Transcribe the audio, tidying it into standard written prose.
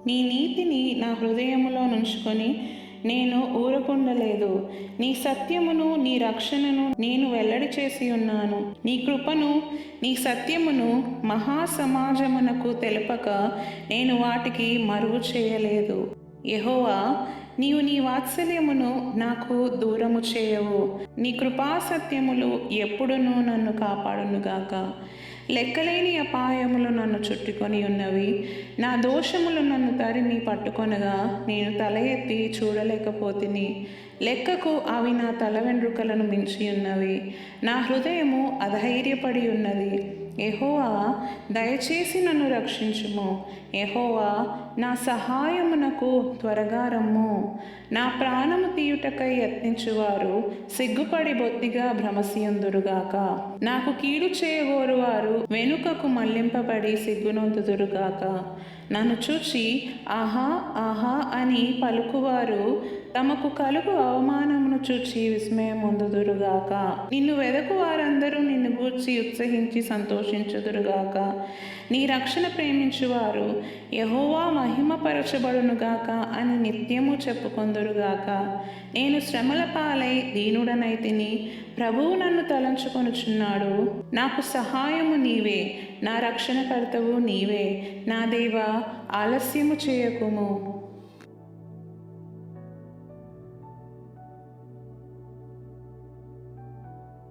నీ నీతిని నా హృదయములో నుంచుకొని నేను ఊరకుండలేదు. నీ సత్యమును నీ రక్షణను నేను వెల్లడి చేసి ఉన్నాను. నీ కృపను నీ సత్యమును మహాసమాజమునకు తెలుపక నేను వాటికి మరుగు చేయలేదు. యెహోవా, నీవు నీ వాత్సల్యమును నాకు దూరము చేయవు. నీ కృపాసత్యములు ఎప్పుడునూ నన్ను కాపాడునుగాక. లెక్కలేని అపాయములు నన్ను చుట్టుకొని ఉన్నవి. నా దోషములు నన్ను తరిమి పట్టుకొనగా నేను తల ఎత్తి చూడలేకపోతిని. లెక్కకు అవి నా తల వెంట్రుకలను మించి ఉన్నవి. నా హృదయము అధైర్యపడి ఉన్నది. యెహోవా, దయచేసి నన్ను రక్షించుము. యెహోవా, నా సహాయమునకు త్వరగా రమ్ము. నా ప్రాణము తీయుటకై యత్నించువారు సిగ్గుపడి బొత్తిగా భ్రమసియుందురుగాక. నాకు కీడు చేయగోరువారు వెనుకకు మళ్లింపబడి సిగ్గునొందుదురుగాక. నన్ను చూచి ఆహా ఆహా అని పలుకువారు తమకు కలుగు అవమానమును చూచి విస్మయం పొందుదురుగాక. నిన్ను వెదకు వారందరూ నిన్ను గూర్చి ఉత్సహించి సంతోషించుదురుగాక. నీ రక్షణ ప్రేమించువారు యెహోవా మహిమపరచబడునుగాక అని నిత్యము చెప్పుకొందురుగాక. నేను శ్రమల పాలై దీనుడనైతిని. ప్రభువు నన్ను తలంచుకొనుచున్నాడు. నాకు సహాయము నీవే, నా రక్షణకర్తవు నీవే. నా దేవా, ఆలస్యము చేయకుము.